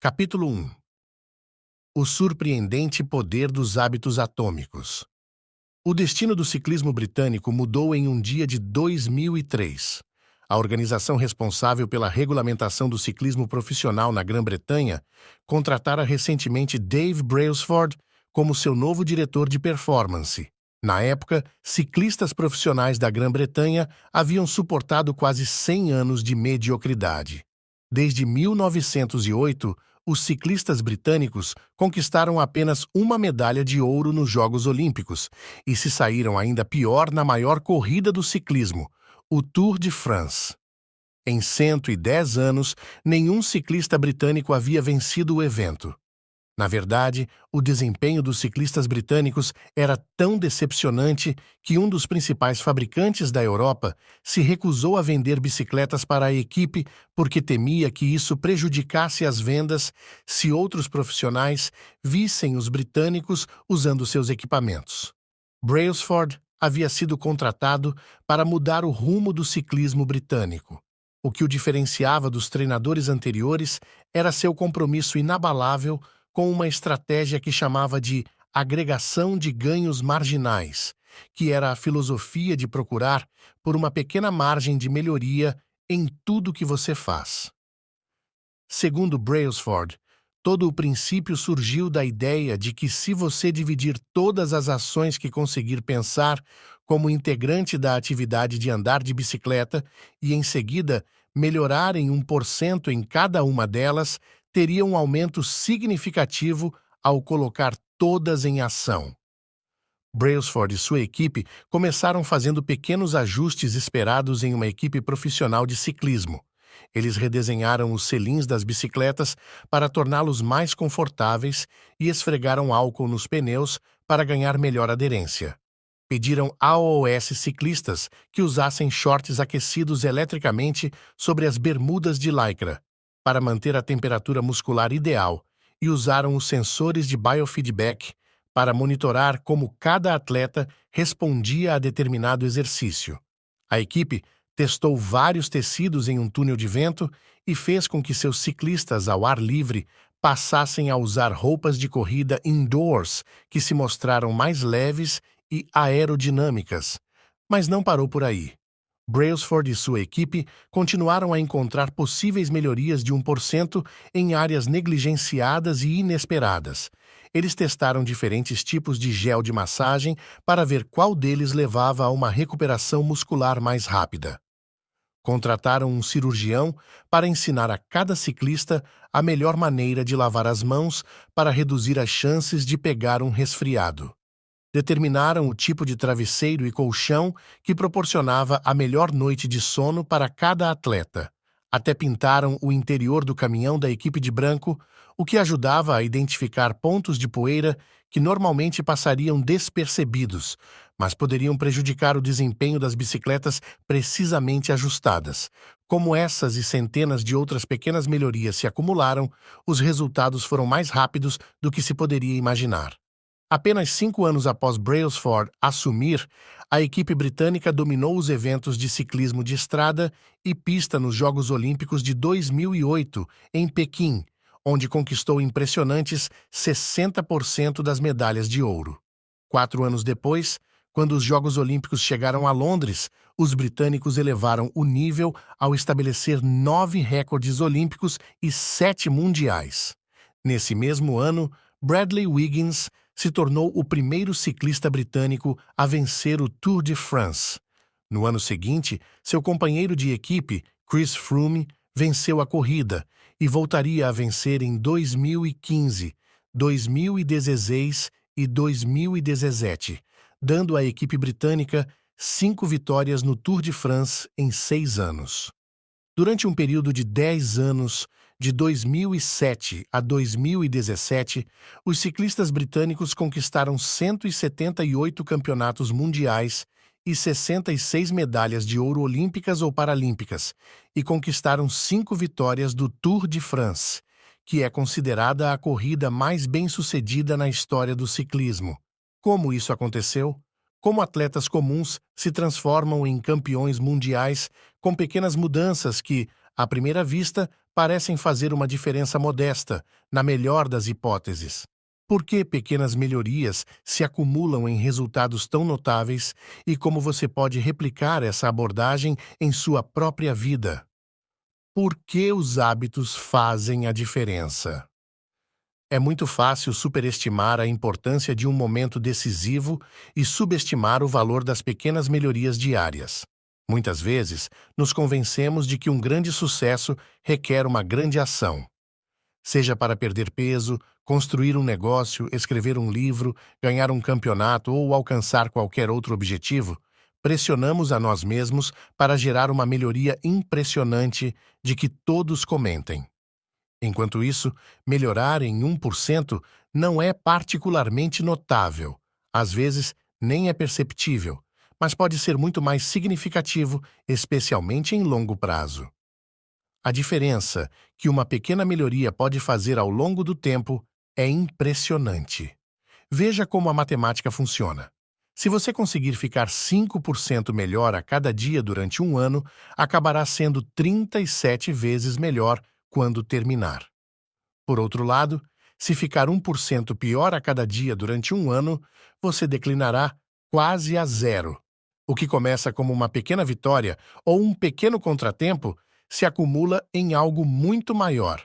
Capítulo 1. O surpreendente poder dos hábitos atômicos. O destino do ciclismo britânico mudou em um dia de 2003. A organização responsável pela regulamentação do ciclismo profissional na Grã-Bretanha contratara recentemente Dave Brailsford como seu novo diretor de performance. Na época, ciclistas profissionais da Grã-Bretanha haviam suportado quase 100 anos de mediocridade. Desde 1908, os ciclistas britânicos conquistaram apenas uma medalha de ouro nos Jogos Olímpicos e se saíram ainda pior na maior corrida do ciclismo, o Tour de France. Em 110 anos, nenhum ciclista britânico havia vencido o evento. Na verdade, o desempenho dos ciclistas britânicos era tão decepcionante que um dos principais fabricantes da Europa se recusou a vender bicicletas para a equipe porque temia que isso prejudicasse as vendas se outros profissionais vissem os britânicos usando seus equipamentos. Brailsford havia sido contratado para mudar o rumo do ciclismo britânico. O que o diferenciava dos treinadores anteriores era seu compromisso inabalável com uma estratégia que chamava de agregação de ganhos marginais, que era a filosofia de procurar por uma pequena margem de melhoria em tudo que você faz. Segundo Brailsford, todo o princípio surgiu da ideia de que se você dividir todas as ações que conseguir pensar como integrante da atividade de andar de bicicleta e, em seguida, melhorar em 1% em cada uma delas, teria um aumento significativo ao colocar todas em ação. Brailsford e sua equipe começaram fazendo pequenos ajustes esperados em uma equipe profissional de ciclismo. Eles redesenharam os selins das bicicletas para torná-los mais confortáveis e esfregaram álcool nos pneus para ganhar melhor aderência. Pediram aos ciclistas que usassem shorts aquecidos eletricamente sobre as bermudas de lycra, para manter a temperatura muscular ideal, e usaram os sensores de biofeedback para monitorar como cada atleta respondia a determinado exercício. A equipe testou vários tecidos em um túnel de vento e fez com que seus ciclistas ao ar livre passassem a usar roupas de corrida indoors que se mostraram mais leves e aerodinâmicas. Mas não parou por aí. Brailsford e sua equipe continuaram a encontrar possíveis melhorias de 1% em áreas negligenciadas e inesperadas. Eles testaram diferentes tipos de gel de massagem para ver qual deles levava a uma recuperação muscular mais rápida. Contrataram um cirurgião para ensinar a cada ciclista a melhor maneira de lavar as mãos para reduzir as chances de pegar um resfriado. Determinaram o tipo de travesseiro e colchão que proporcionava a melhor noite de sono para cada atleta. Até pintaram o interior do caminhão da equipe de branco, o que ajudava a identificar pontos de poeira que normalmente passariam despercebidos, mas poderiam prejudicar o desempenho das bicicletas precisamente ajustadas. Como essas e centenas de outras pequenas melhorias se acumularam, os resultados foram mais rápidos do que se poderia imaginar. Apenas 5 anos após Brailsford assumir, a equipe britânica dominou os eventos de ciclismo de estrada e pista nos Jogos Olímpicos de 2008, em Pequim, onde conquistou impressionantes 60% das medalhas de ouro. 4 anos depois, quando os Jogos Olímpicos chegaram a Londres, os britânicos elevaram o nível ao estabelecer 9 recordes olímpicos e 7 mundiais. Nesse mesmo ano, Bradley Wiggins se tornou o primeiro ciclista britânico a vencer o Tour de France. No ano seguinte, seu companheiro de equipe, Chris Froome, venceu a corrida e voltaria a vencer em 2015, 2016 e 2017, dando à equipe britânica 5 vitórias no Tour de France em 6 anos. Durante um período de 10 anos, de 2007 a 2017, os ciclistas britânicos conquistaram 178 campeonatos mundiais e 66 medalhas de ouro olímpicas ou paralímpicas, e conquistaram 5 vitórias do Tour de France, que é considerada a corrida mais bem-sucedida na história do ciclismo. Como isso aconteceu? Como atletas comuns se transformam em campeões mundiais com pequenas mudanças que, à primeira vista, parecem fazer uma diferença modesta, na melhor das hipóteses. Por que pequenas melhorias se acumulam em resultados tão notáveis e como você pode replicar essa abordagem em sua própria vida? Por que os hábitos fazem a diferença? É muito fácil superestimar a importância de um momento decisivo e subestimar o valor das pequenas melhorias diárias. Muitas vezes, nos convencemos de que um grande sucesso requer uma grande ação. Seja para perder peso, construir um negócio, escrever um livro, ganhar um campeonato ou alcançar qualquer outro objetivo, pressionamos a nós mesmos para gerar uma melhoria impressionante de que todos comentem. Enquanto isso, melhorar em 1% não é particularmente notável, às vezes nem é perceptível, mas pode ser muito mais significativo, especialmente em longo prazo. A diferença que uma pequena melhoria pode fazer ao longo do tempo é impressionante. Veja como a matemática funciona. Se você conseguir ficar 5% melhor a cada dia durante um ano, acabará sendo 37 vezes melhor quando terminar. Por outro lado, se ficar 1% pior a cada dia durante um ano, você declinará quase a zero. O que começa como uma pequena vitória ou um pequeno contratempo se acumula em algo muito maior.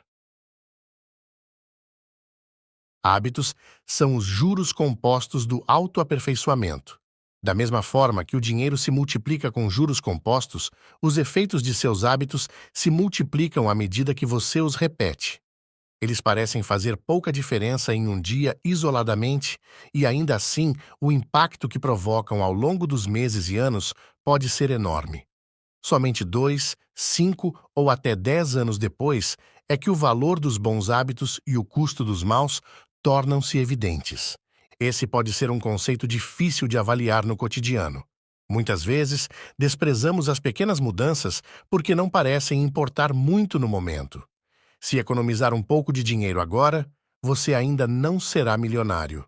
Hábitos são os juros compostos do autoaperfeiçoamento. Da mesma forma que o dinheiro se multiplica com juros compostos, os efeitos de seus hábitos se multiplicam à medida que você os repete. Eles parecem fazer pouca diferença em um dia isoladamente, e ainda assim, o impacto que provocam ao longo dos meses e anos pode ser enorme. Somente 2, 5 ou até 10 anos depois é que o valor dos bons hábitos e o custo dos maus tornam-se evidentes. Esse pode ser um conceito difícil de avaliar no cotidiano. Muitas vezes, desprezamos as pequenas mudanças porque não parecem importar muito no momento. Se economizar um pouco de dinheiro agora, você ainda não será milionário.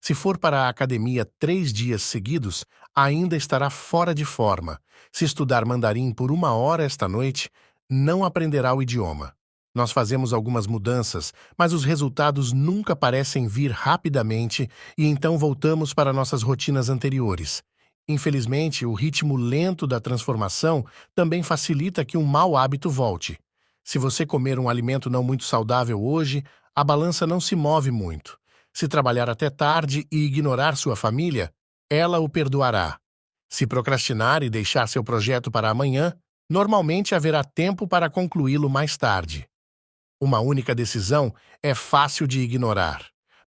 Se for para a academia 3 dias seguidos, ainda estará fora de forma. Se estudar mandarim por 1 hora esta noite, não aprenderá o idioma. Nós fazemos algumas mudanças, mas os resultados nunca parecem vir rapidamente e então voltamos para nossas rotinas anteriores. Infelizmente, o ritmo lento da transformação também facilita que um mau hábito volte. Se você comer um alimento não muito saudável hoje, a balança não se move muito. Se trabalhar até tarde e ignorar sua família, ela o perdoará. Se procrastinar e deixar seu projeto para amanhã, normalmente haverá tempo para concluí-lo mais tarde. Uma única decisão é fácil de ignorar,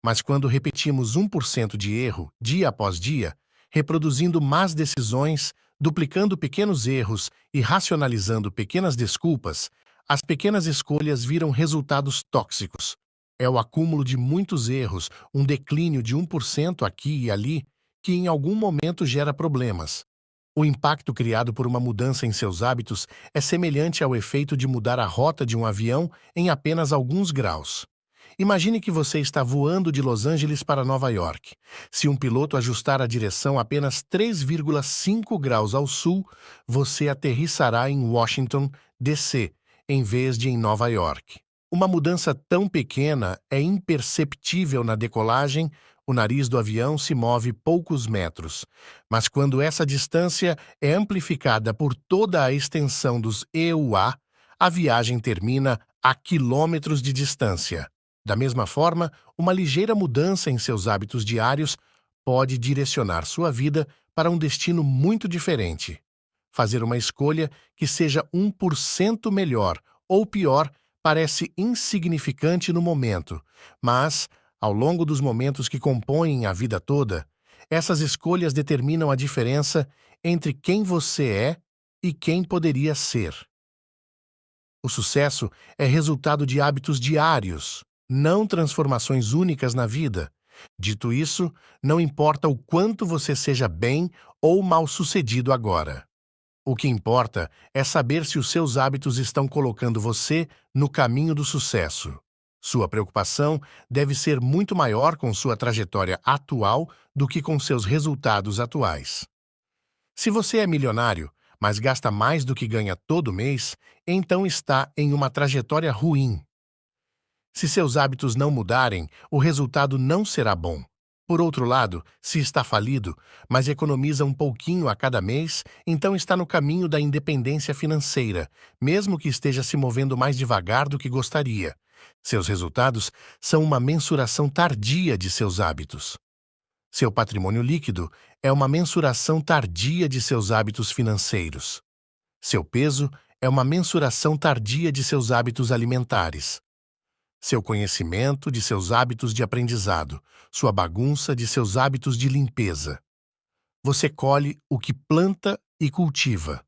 mas quando repetimos 1% de erro dia após dia, reproduzindo más decisões, duplicando pequenos erros e racionalizando pequenas desculpas, as pequenas escolhas viram resultados tóxicos. É o acúmulo de muitos erros, um declínio de 1% aqui e ali, que em algum momento gera problemas. O impacto criado por uma mudança em seus hábitos é semelhante ao efeito de mudar a rota de um avião em apenas alguns graus. Imagine que você está voando de Los Angeles para Nova York. Se um piloto ajustar a direção apenas 3,5 graus ao sul, você aterrissará em Washington, D.C., em vez de em Nova York. Uma mudança tão pequena é imperceptível na decolagem, o nariz do avião se move poucos metros. Mas quando essa distância é amplificada por toda a extensão dos EUA, a viagem termina a quilômetros de distância. Da mesma forma, uma ligeira mudança em seus hábitos diários pode direcionar sua vida para um destino muito diferente. Fazer uma escolha que seja 1% melhor ou pior parece insignificante no momento, mas, ao longo dos momentos que compõem a vida toda, essas escolhas determinam a diferença entre quem você é e quem poderia ser. O sucesso é resultado de hábitos diários, não transformações únicas na vida. Dito isso, não importa o quanto você seja bem ou mal-sucedido agora. O que importa é saber se os seus hábitos estão colocando você no caminho do sucesso. Sua preocupação deve ser muito maior com sua trajetória atual do que com seus resultados atuais. Se você é milionário, mas gasta mais do que ganha todo mês, então está em uma trajetória ruim. Se seus hábitos não mudarem, o resultado não será bom. Por outro lado, se está falido, mas economiza um pouquinho a cada mês, então está no caminho da independência financeira, mesmo que esteja se movendo mais devagar do que gostaria. Seus resultados são uma mensuração tardia de seus hábitos. Seu patrimônio líquido é uma mensuração tardia de seus hábitos financeiros. Seu peso é uma mensuração tardia de seus hábitos alimentares. Seu conhecimento de seus hábitos de aprendizado, sua bagunça de seus hábitos de limpeza. Você colhe o que planta e cultiva.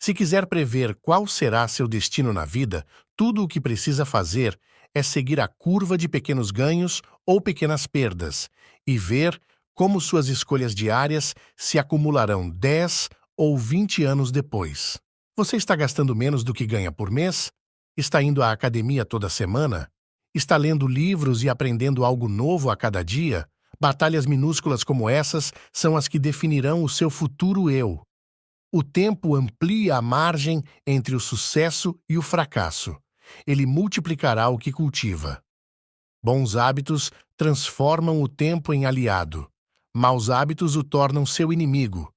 Se quiser prever qual será seu destino na vida, tudo o que precisa fazer é seguir a curva de pequenos ganhos ou pequenas perdas e ver como suas escolhas diárias se acumularão 10 ou 20 anos depois. Você está gastando menos do que ganha por mês? Está indo à academia toda semana? Está lendo livros e aprendendo algo novo a cada dia? Batalhas minúsculas como essas são as que definirão o seu futuro eu. O tempo amplia a margem entre o sucesso e o fracasso. Ele multiplicará o que cultiva. Bons hábitos transformam o tempo em aliado. Maus hábitos o tornam seu inimigo.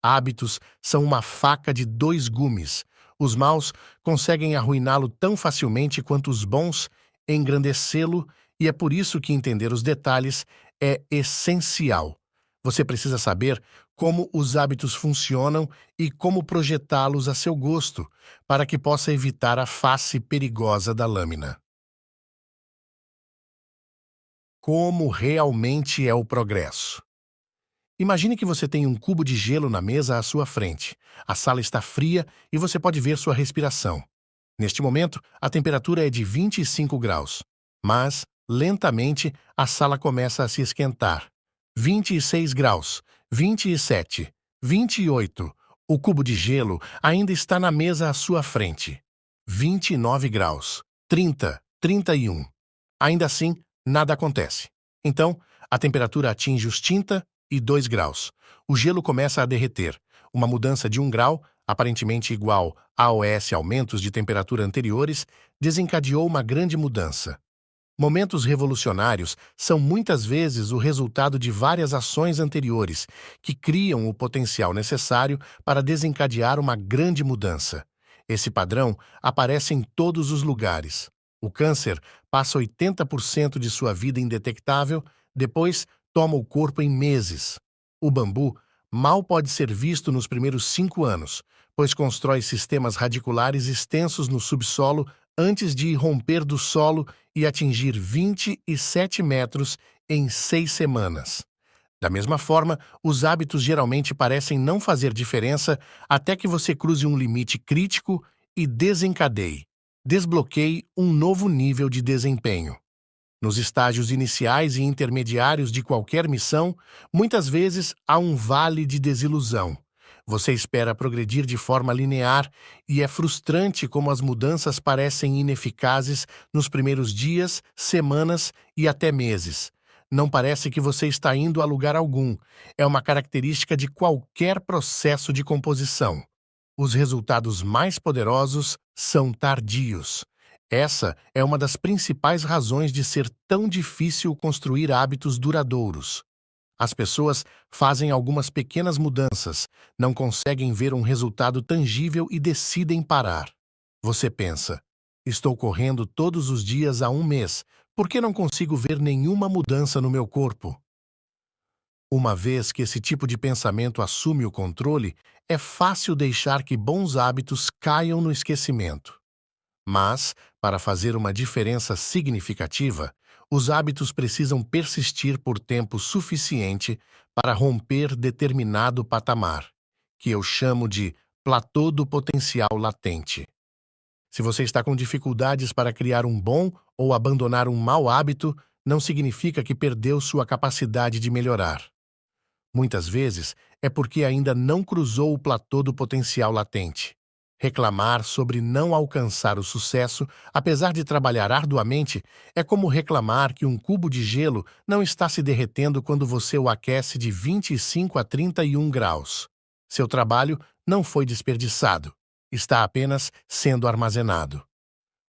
Hábitos são uma faca de dois gumes. Os maus conseguem arruiná-lo tão facilmente quanto os bons engrandecê-lo, e é por isso que entender os detalhes é essencial. Você precisa saber como os hábitos funcionam e como projetá-los a seu gosto, para que possa evitar a face perigosa da lâmina. Como realmente é o progresso? Imagine que você tem um cubo de gelo na mesa à sua frente. A sala está fria e você pode ver sua respiração. Neste momento, a temperatura é de 25 graus. Mas, lentamente, a sala começa a se esquentar. 26 graus, 27, 28. O cubo de gelo ainda está na mesa à sua frente. 29 graus, 30, 31. Ainda assim, nada acontece. Então, a temperatura atinge os 32 graus. O gelo começa a derreter. Uma mudança de 1 grau, aparentemente igual aos aumentos de temperatura anteriores, desencadeou uma grande mudança. Momentos revolucionários são muitas vezes o resultado de várias ações anteriores que criam o potencial necessário para desencadear uma grande mudança. Esse padrão aparece em todos os lugares. O câncer passa 80% de sua vida indetectável, depois toma o corpo em meses. O bambu mal pode ser visto nos primeiros 5 anos, pois constrói sistemas radiculares extensos no subsolo antes de romper do solo e atingir 27 metros em 6 semanas. Da mesma forma, os hábitos geralmente parecem não fazer diferença até que você cruze um limite crítico e desbloqueie um novo nível de desempenho. Nos estágios iniciais e intermediários de qualquer missão, muitas vezes há um vale de desilusão. Você espera progredir de forma linear e é frustrante como as mudanças parecem ineficazes nos primeiros dias, semanas e até meses. Não parece que você está indo a lugar algum. É uma característica de qualquer processo de composição. Os resultados mais poderosos são tardios. Essa é uma das principais razões de ser tão difícil construir hábitos duradouros. As pessoas fazem algumas pequenas mudanças, não conseguem ver um resultado tangível e decidem parar. Você pensa, estou correndo todos os dias há 1 mês, por que não consigo ver nenhuma mudança no meu corpo? Uma vez que esse tipo de pensamento assume o controle, é fácil deixar que bons hábitos caiam no esquecimento. Mas, para fazer uma diferença significativa, os hábitos precisam persistir por tempo suficiente para romper determinado patamar, que eu chamo de platô do potencial latente. Se você está com dificuldades para criar um bom ou abandonar um mau hábito, não significa que perdeu sua capacidade de melhorar. Muitas vezes é porque ainda não cruzou o platô do potencial latente. Reclamar sobre não alcançar o sucesso, apesar de trabalhar arduamente, é como reclamar que um cubo de gelo não está se derretendo quando você o aquece de 25 a 31 graus. Seu trabalho não foi desperdiçado, está apenas sendo armazenado.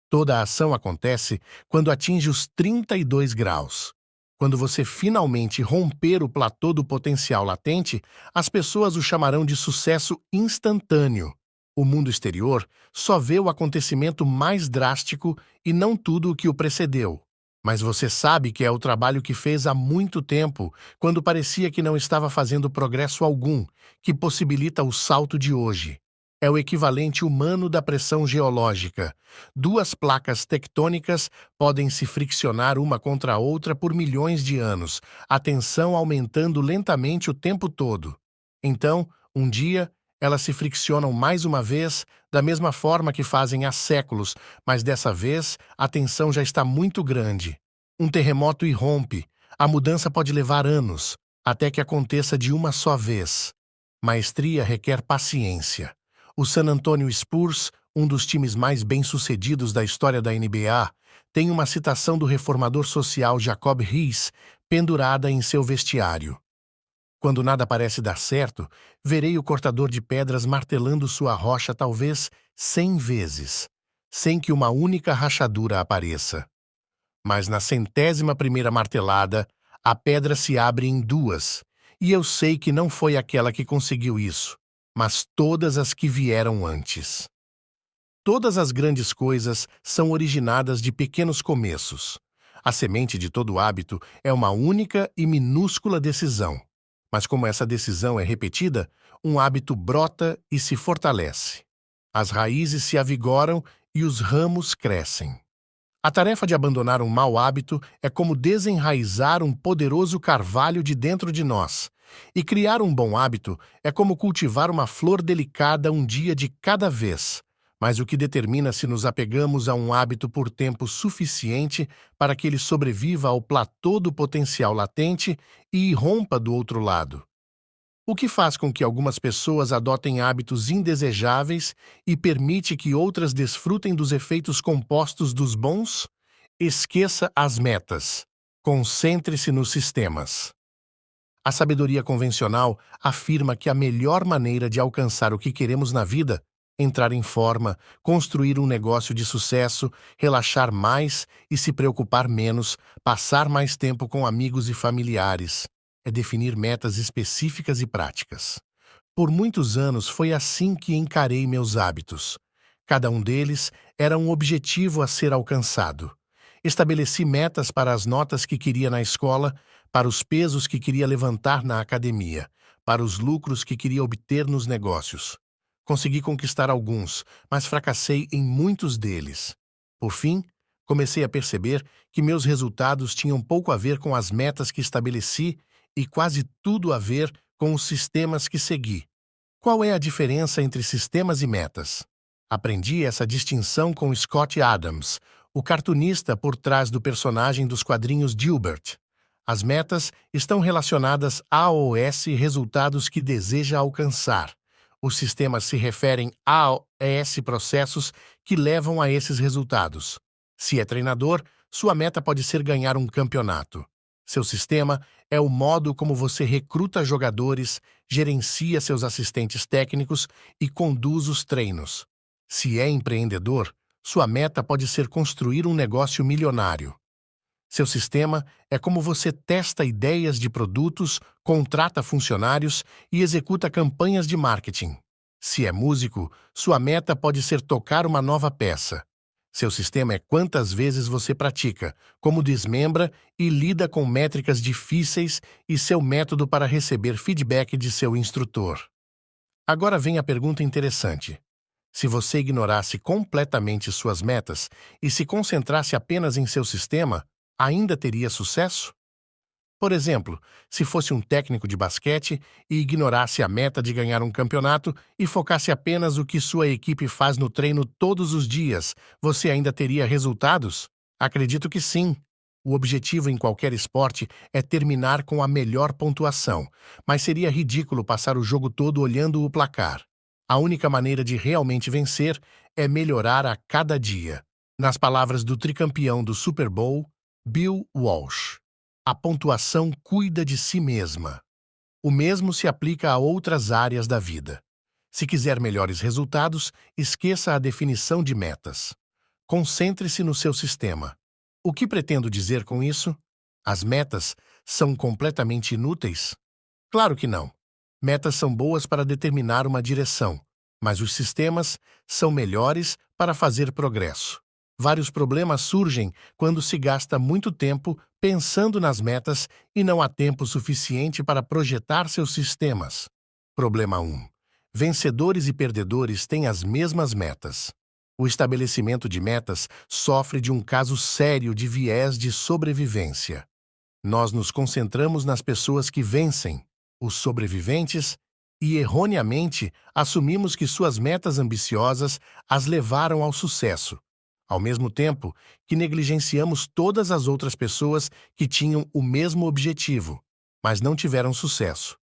Toda a ação acontece quando atinge os 32 graus. Quando você finalmente romper o platô do potencial latente, as pessoas o chamarão de sucesso instantâneo. O mundo exterior só vê o acontecimento mais drástico e não tudo o que o precedeu. Mas você sabe que é o trabalho que fez há muito tempo, quando parecia que não estava fazendo progresso algum, que possibilita o salto de hoje. É o equivalente humano da pressão geológica. Duas placas tectônicas podem se friccionar uma contra a outra por milhões de anos, a tensão aumentando lentamente o tempo todo. Então, um dia, elas se friccionam mais uma vez, da mesma forma que fazem há séculos, mas dessa vez a tensão já está muito grande. Um terremoto irrompe. A mudança pode levar anos, até que aconteça de uma só vez. Maestria requer paciência. O San Antonio Spurs, um dos times mais bem-sucedidos da história da NBA, tem uma citação do reformador social Jacob Riis pendurada em seu vestiário. Quando nada parece dar certo, verei o cortador de pedras martelando sua rocha talvez 100 vezes, sem que uma única rachadura apareça. Mas na 100ª martelada, a pedra se abre em duas, e eu sei que não foi aquela que conseguiu isso, mas todas as que vieram antes. Todas as grandes coisas são originadas de pequenos começos. A semente de todo hábito é uma única e minúscula decisão. Mas como essa decisão é repetida, um hábito brota e se fortalece. As raízes se avigoram e os ramos crescem. A tarefa de abandonar um mau hábito é como desenraizar um poderoso carvalho de dentro de nós. E criar um bom hábito é como cultivar uma flor delicada um dia de cada vez. Mas o que determina se nos apegamos a um hábito por tempo suficiente para que ele sobreviva ao platô do potencial latente e irrompa do outro lado. O que faz com que algumas pessoas adotem hábitos indesejáveis e permite que outras desfrutem dos efeitos compostos dos bons? Esqueça as metas. Concentre-se nos sistemas. A sabedoria convencional afirma que a melhor maneira de alcançar o que queremos na vida, entrar em forma, construir um negócio de sucesso, relaxar mais e se preocupar menos, passar mais tempo com amigos e familiares, é definir metas específicas e práticas. Por muitos anos foi assim que encarei meus hábitos. Cada um deles era um objetivo a ser alcançado. Estabeleci metas para as notas que queria na escola, para os pesos que queria levantar na academia, para os lucros que queria obter nos negócios. Consegui conquistar alguns, mas fracassei em muitos deles. Por fim, comecei a perceber que meus resultados tinham pouco a ver com as metas que estabeleci e quase tudo a ver com os sistemas que segui. Qual é a diferença entre sistemas e metas? Aprendi essa distinção com Scott Adams, o cartunista por trás do personagem dos quadrinhos Dilbert. As metas estão relacionadas a resultados que deseja alcançar. Os sistemas se referem a processos que levam a esses resultados. Se é treinador, sua meta pode ser ganhar um campeonato. Seu sistema é o modo como você recruta jogadores, gerencia seus assistentes técnicos e conduz os treinos. Se é empreendedor, sua meta pode ser construir um negócio milionário. Seu sistema é como você testa ideias de produtos, contrata funcionários e executa campanhas de marketing. Se é músico, sua meta pode ser tocar uma nova peça. Seu sistema é quantas vezes você pratica, como desmembra e lida com métricas difíceis e seu método para receber feedback de seu instrutor. Agora vem a pergunta interessante. Se você ignorasse completamente suas metas e se concentrasse apenas em seu sistema, ainda teria sucesso? Por exemplo, se fosse um técnico de basquete e ignorasse a meta de ganhar um campeonato e focasse apenas o que sua equipe faz no treino todos os dias, você ainda teria resultados? Acredito que sim. O objetivo em qualquer esporte é terminar com a melhor pontuação, mas seria ridículo passar o jogo todo olhando o placar. A única maneira de realmente vencer é melhorar a cada dia. Nas palavras do tricampeão do Super Bowl, Bill Walsh, a pontuação cuida de si mesma. O mesmo se aplica a outras áreas da vida. Se quiser melhores resultados, esqueça a definição de metas. Concentre-se no seu sistema. O que pretendo dizer com isso? As metas são completamente inúteis? Claro que não. Metas são boas para determinar uma direção, mas os sistemas são melhores para fazer progresso. Vários problemas surgem quando se gasta muito tempo pensando nas metas e não há tempo suficiente para projetar seus sistemas. Problema 1. Vencedores e perdedores têm as mesmas metas. O estabelecimento de metas sofre de um caso sério de viés de sobrevivência. Nós nos concentramos nas pessoas que vencem, os sobreviventes, e erroneamente assumimos que suas metas ambiciosas as levaram ao sucesso, ao mesmo tempo que negligenciamos todas as outras pessoas que tinham o mesmo objetivo, mas não tiveram sucesso.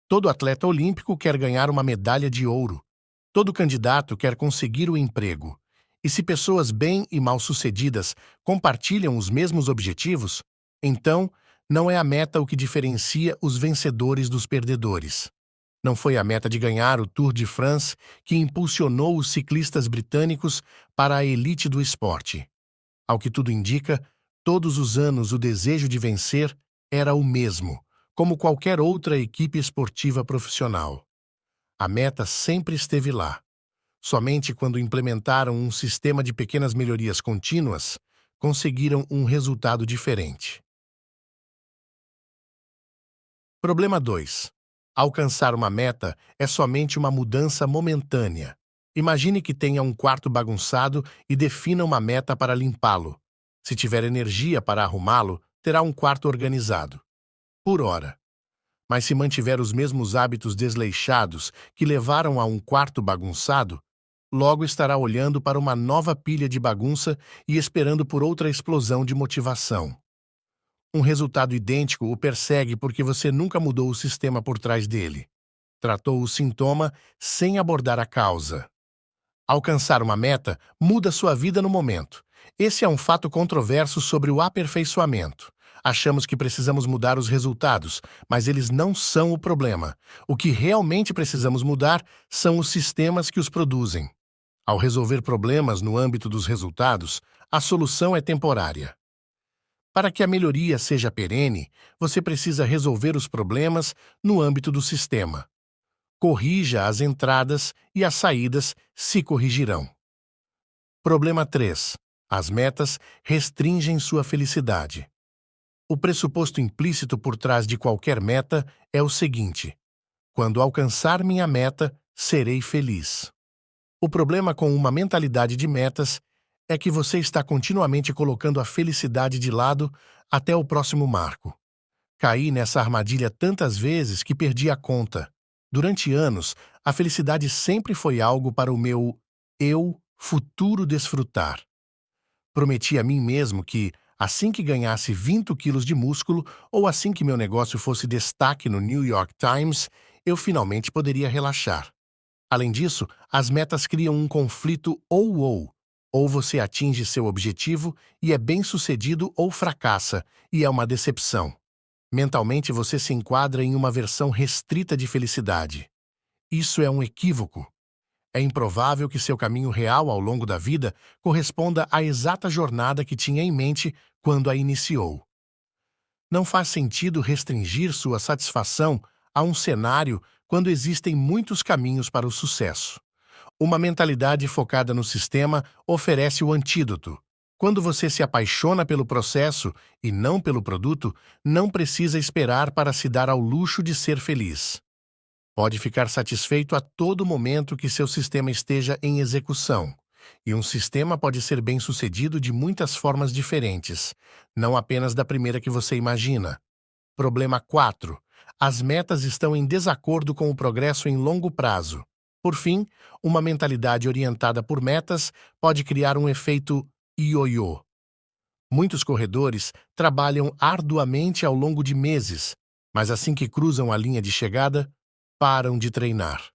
Todo atleta olímpico quer ganhar uma medalha de ouro. Todo candidato quer conseguir o emprego. E se pessoas bem e mal-sucedidas compartilham os mesmos objetivos, então não é a meta o que diferencia os vencedores dos perdedores. Não foi a meta de ganhar o Tour de France que impulsionou os ciclistas britânicos para a elite do esporte. Ao que tudo indica, todos os anos o desejo de vencer era o mesmo, como qualquer outra equipe esportiva profissional. A meta sempre esteve lá. Somente quando implementaram um sistema de pequenas melhorias contínuas, conseguiram um resultado diferente. Problema 2. Alcançar uma meta é somente uma mudança momentânea. Imagine que tenha um quarto bagunçado e defina uma meta para limpá-lo. Se tiver energia para arrumá-lo, terá um quarto organizado. Por hora. Mas se mantiver os mesmos hábitos desleixados que levaram a um quarto bagunçado, logo estará olhando para uma nova pilha de bagunça e esperando por outra explosão de motivação. Um resultado idêntico o persegue porque você nunca mudou o sistema por trás dele. Tratou o sintoma sem abordar a causa. Alcançar uma meta muda sua vida no momento. Esse é um fato controverso sobre o aperfeiçoamento. Achamos que precisamos mudar os resultados, mas eles não são o problema. O que realmente precisamos mudar são os sistemas que os produzem. Ao resolver problemas no âmbito dos resultados, a solução é temporária. Para que a melhoria seja perene, você precisa resolver os problemas no âmbito do sistema. Corrija as entradas e as saídas se corrigirão. Problema 3. As metas restringem sua felicidade. O pressuposto implícito por trás de qualquer meta é o seguinte: quando alcançar minha meta, serei feliz. O problema com uma mentalidade de metas é que você está continuamente colocando a felicidade de lado até o próximo marco. Caí nessa armadilha tantas vezes que perdi a conta. Durante anos, a felicidade sempre foi algo para o meu eu futuro desfrutar. Prometi a mim mesmo que, assim que ganhasse 20 quilos de músculo ou assim que meu negócio fosse destaque no New York Times, eu finalmente poderia relaxar. Além disso, as metas criam um conflito ou você atinge seu objetivo e é bem-sucedido ou fracassa, e é uma decepção. Mentalmente você se enquadra em uma versão restrita de felicidade. Isso é um equívoco. É improvável que seu caminho real ao longo da vida corresponda à exata jornada que tinha em mente quando a iniciou. Não faz sentido restringir sua satisfação a um cenário quando existem muitos caminhos para o sucesso. Uma mentalidade focada no sistema oferece o antídoto. Quando você se apaixona pelo processo e não pelo produto, não precisa esperar para se dar ao luxo de ser feliz. Pode ficar satisfeito a todo momento que seu sistema esteja em execução. E um sistema pode ser bem-sucedido de muitas formas diferentes, não apenas da primeira que você imagina. Problema 4. As metas estão em desacordo com o progresso em longo prazo. Por fim, uma mentalidade orientada por metas pode criar um efeito ioiô. Muitos corredores trabalham arduamente ao longo de meses, mas assim que cruzam a linha de chegada, param de treinar.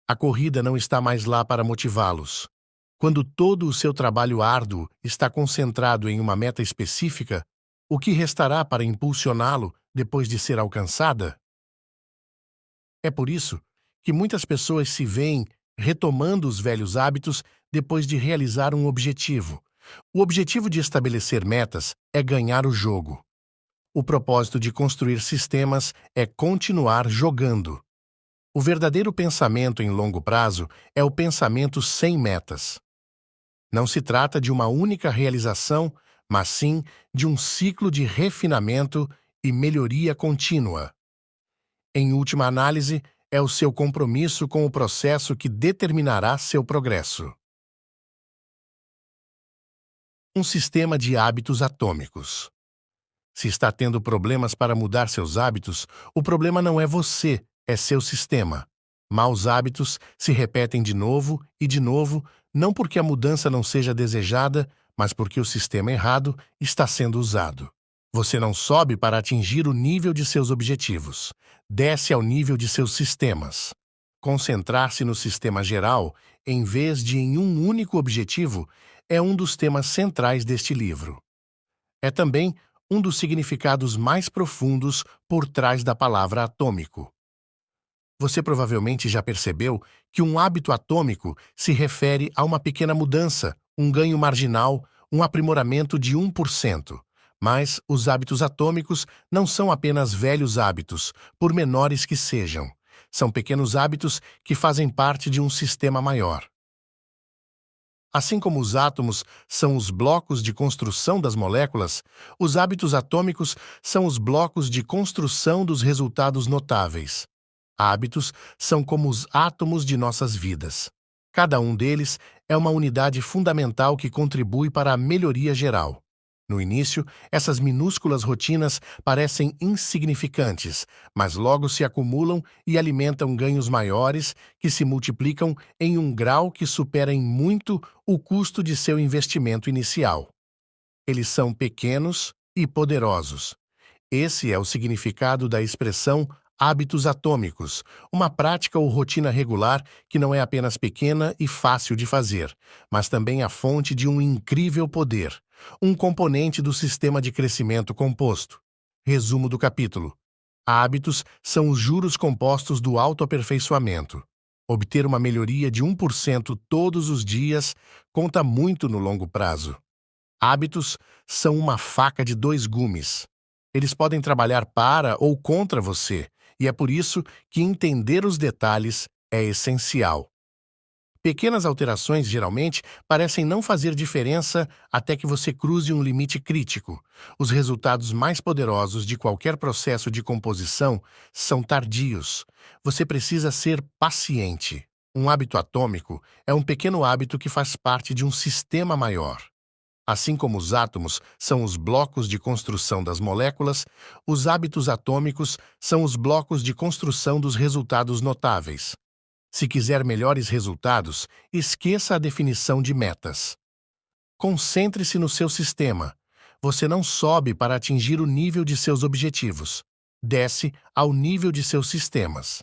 A corrida não está mais lá para motivá-los. Quando todo o seu trabalho árduo está concentrado em uma meta específica, o que restará para impulsioná-lo depois de ser alcançada? É por isso que muitas pessoas se veem retomando os velhos hábitos depois de realizar um objetivo. O objetivo de estabelecer metas é ganhar o jogo. O propósito de construir sistemas é continuar jogando. O verdadeiro pensamento em longo prazo é o pensamento sem metas. Não se trata de uma única realização, mas sim de um ciclo de refinamento e melhoria contínua. Em última análise, é o seu compromisso com o processo que determinará seu progresso. Um sistema de hábitos atômicos. Se está tendo problemas para mudar seus hábitos, o problema não é você, é seu sistema. Maus hábitos se repetem de novo, não porque a mudança não seja desejada, mas porque o sistema errado está sendo usado. Você não sobe para atingir o nível de seus objetivos. Desce ao nível de seus sistemas. Concentrar-se no sistema geral, em vez de em um único objetivo, é um dos temas centrais deste livro. É também um dos significados mais profundos por trás da palavra atômico. Você provavelmente já percebeu que um hábito atômico se refere a uma pequena mudança, um ganho marginal, um aprimoramento de 1%. Mas os hábitos atômicos não são apenas velhos hábitos, por menores que sejam. São pequenos hábitos que fazem parte de um sistema maior. Assim como os átomos são os blocos de construção das moléculas, os hábitos atômicos são os blocos de construção dos resultados notáveis. Hábitos são como os átomos de nossas vidas. Cada um deles é uma unidade fundamental que contribui para a melhoria geral. No início, essas minúsculas rotinas parecem insignificantes, mas logo se acumulam e alimentam ganhos maiores que se multiplicam em um grau que supera em muito o custo de seu investimento inicial. Eles são pequenos e poderosos. Esse é o significado da expressão hábitos atômicos, uma prática ou rotina regular que não é apenas pequena e fácil de fazer, mas também a fonte de um incrível poder, um componente do sistema de crescimento composto. Resumo do capítulo. Hábitos são os juros compostos do autoaperfeiçoamento. Obter uma melhoria de 1% todos os dias conta muito no longo prazo. Hábitos são uma faca de dois gumes. Eles podem trabalhar para ou contra você, e é por isso que entender os detalhes é essencial. Pequenas alterações geralmente parecem não fazer diferença até que você cruze um limite crítico. Os resultados mais poderosos de qualquer processo de composição são tardios. Você precisa ser paciente. Um hábito atômico é um pequeno hábito que faz parte de um sistema maior. Assim como os átomos são os blocos de construção das moléculas, os hábitos atômicos são os blocos de construção dos resultados notáveis. Se quiser melhores resultados, esqueça a definição de metas. Concentre-se no seu sistema. Você não sobe para atingir o nível de seus objetivos. Desce ao nível de seus sistemas.